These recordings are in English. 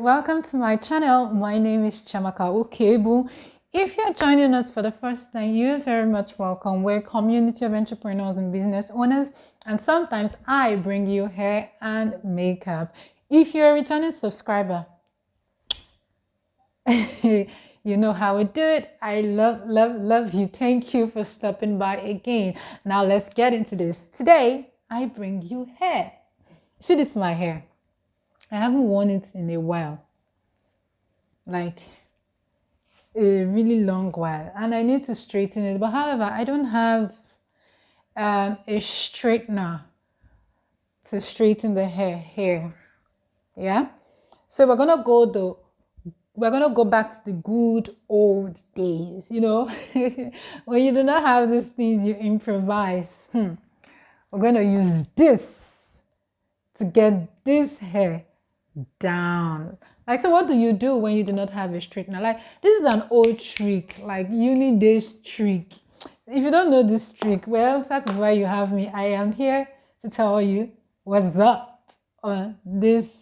welcome to my channel. My name is Chamaka Ukebu. If you're joining us for the first time, you're very much welcome. We're a community of entrepreneurs and business owners, and sometimes I bring you hair and makeup. If you're a returning subscriber, you know how we do it. I love you. Thank you for stopping by again. Now let's get into this. Today I bring you hair. See, this is my hair. I haven't worn it in a while, like a really long while, and I need to straighten it. But however, I don't have a straightener to straighten the hair here. Yeah, so we're gonna go back to the good old days, you know, when you do not have these things, you improvise. We're gonna use this to get this hair down. Like, so what do you do when you do not have a straightener? Like, this is an old trick, like you need this trick. If you don't know this trick, well, that is why you have me. I am here to tell you what's up on this.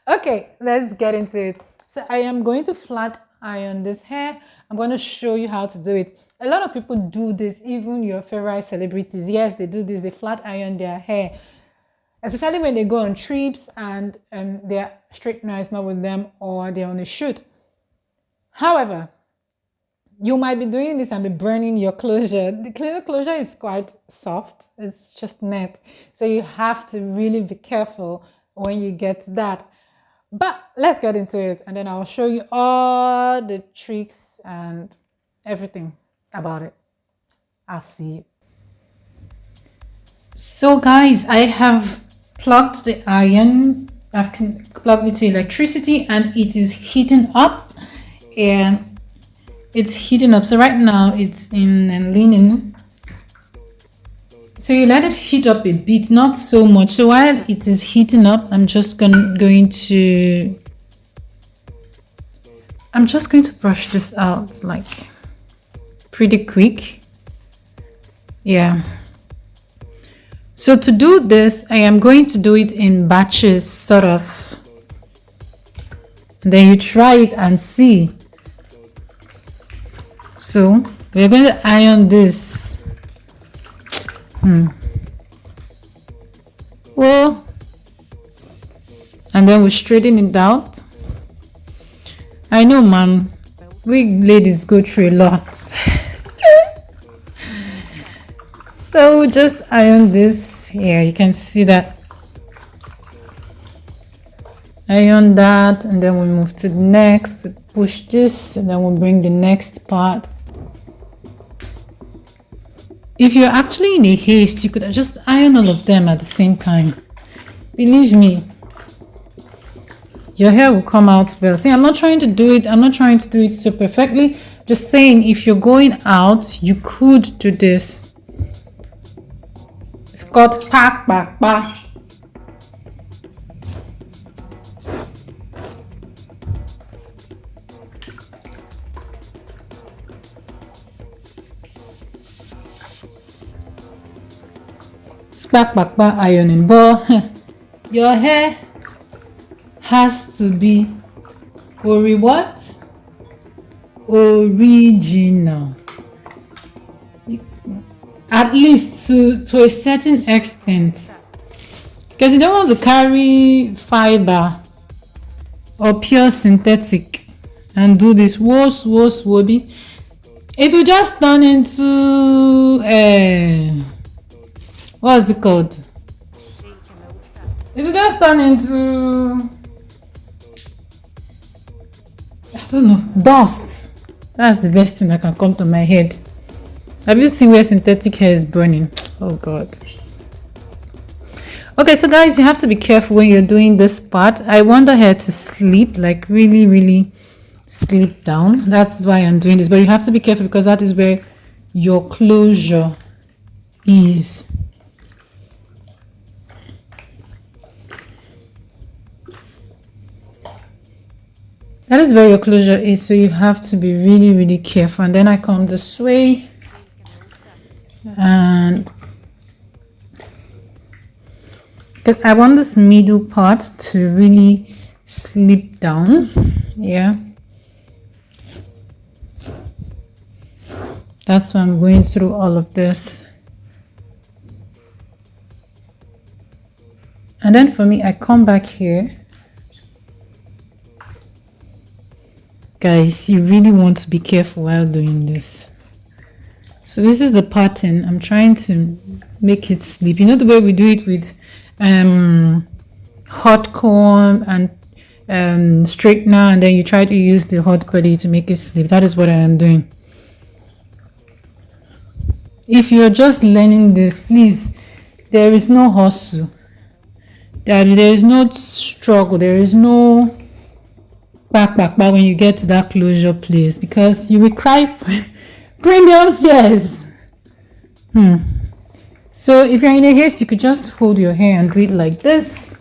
Okay, let's get into it. So I am going to flat iron this hair. I'm going to show you how to do it. A lot of people do this, even your favorite celebrities. Yes, they do this. They flat iron their hair, especially when they go on trips and their straightener is not with them, or they're on a shoot. However, you might be doing this and be burning your closure. The closure is quite soft. It's just net. So you have to really be careful when you get that. But let's get into it, and then I'll show you all the tricks and everything about it. I'll see you. So guys, I have plugged the iron. I've plugged it to electricity and it is heating up, and it's heating up. So right now it's in and leaning. So you let it heat up a bit, not so much. So while it is heating up, I'm just going to brush this out, like pretty quick. Yeah. So to do this, I am going to do it in batches, sort of. Then you try it and see. So we're going to iron this. Well, and then we straighten it out. I know, man, we ladies go through a lot. So we just iron this here. You can see that. Iron that, and then we move to the next. Push this, and then we'll bring the next part. If you're actually in a haste, you could just iron all of them at the same time. Believe me, your hair will come out well. See, I'm not trying to do it so perfectly. Just saying, if you're going out, you could do this. It's called back. Back ironing. But your hair has to be original, at least to a certain extent, because you don't want to carry fiber or pure synthetic and do this wobbly. It will just turn into what's it called? It will just turn into, I don't know, dust. That's the best thing that can come to my head. Have you seen where synthetic hair is burning? Oh God. Okay, so guys, you have to be careful when you're doing this part. I want the hair to sleep, like really sleep down. That's why I'm doing this. But you have to be careful, because that is where your closure is. That is where your closure is, so you have to be really careful. And then I come this way, and I want this middle part to really slip down. Yeah, that's why I'm going through all of this. And then for me, I come back here. Guys, you really want to be careful while doing this. So this is the pattern. I'm trying to make it sleep. You know the way we do it with hot comb and straightener, and then you try to use the hot body to make it sleep. That is what I am doing. If you're just learning this, please, there is no hustle. There is no struggle. There is no back when you get to that closure place, because you will cry premium tears. So if you're in a haste, you could just hold your hair and do it like this.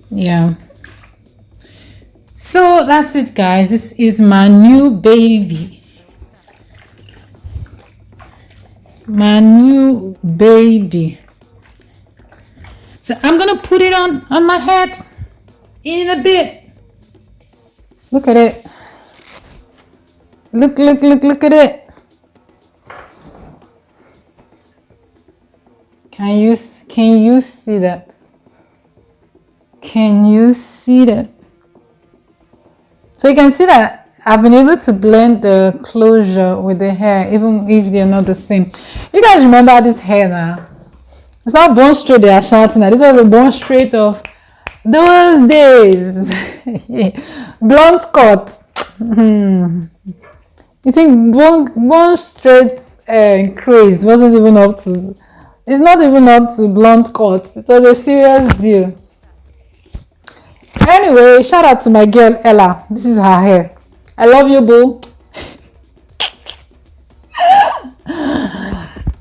Yeah. So that's it, guys. This is my new baby. My new baby. So I'm gonna put it on my head in a bit. Look at it. Look at it. Can you see that? Can you see that? So you can see that I've been able to blend the closure with the hair, even if they're not the same. You guys remember this hair now? It's not bone straight they are shouting at. This was the bone straight of those days. Blunt cut. You think bone straight craze wasn't even up to, it's not even up to blunt cut. It was a serious deal. Anyway, shout out to my girl Ella. This is her hair. I love you, boo.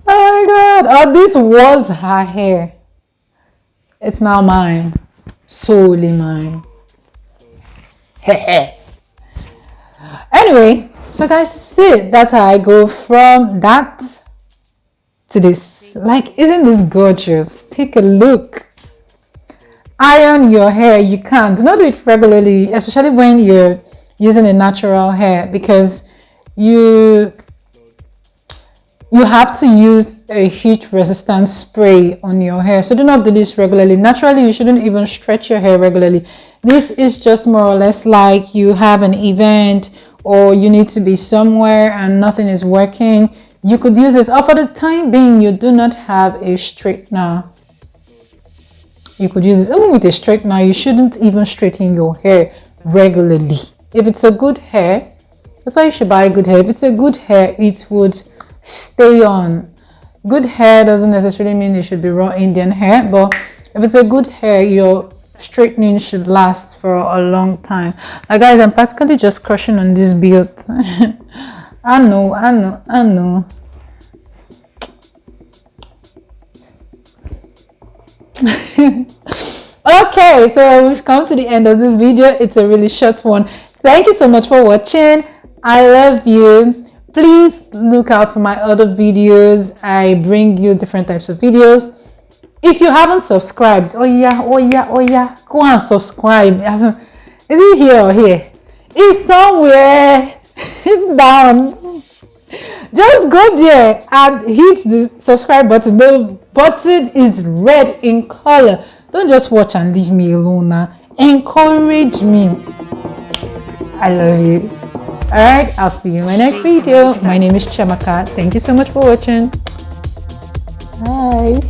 Oh my god. Oh, this was her hair. It's now mine. Solely mine. Anyway, so guys, that's it. That's how I go from that to this. Like, isn't this gorgeous? Take a look. Iron your hair. You can. Do not do it regularly, especially when you're using a natural hair, because you have to use a heat resistant spray on your hair. So do not do this regularly. Naturally, you shouldn't even stretch your hair regularly. This is just more or less like you have an event or you need to be somewhere and nothing is working. You could use this. Or for the time being, you do not have a straightener. You could use this. Even with a straightener, you shouldn't even straighten your hair regularly. If it's a good hair, that's why you should buy good hair. If it's a good hair, it would stay on. Good hair doesn't necessarily mean it should be raw Indian hair, but if it's a good hair, your straightening should last for a long time. Guys, I'm practically just crushing on this beard. I know. Okay, so we've come to the end of this video. It's a really short one. Thank you so much for watching. I love you. Please look out for my other videos. I bring you different types of videos. If you haven't subscribed, oh yeah, go and subscribe. Is it here or here? It's somewhere. It's down. Just go there and hit the subscribe button. The button is red in color. Don't just watch and leave me alone now. Encourage me. I love you. Alright, I'll see you in my next video. My name is Chiamaka. Thank you so much for watching. Bye.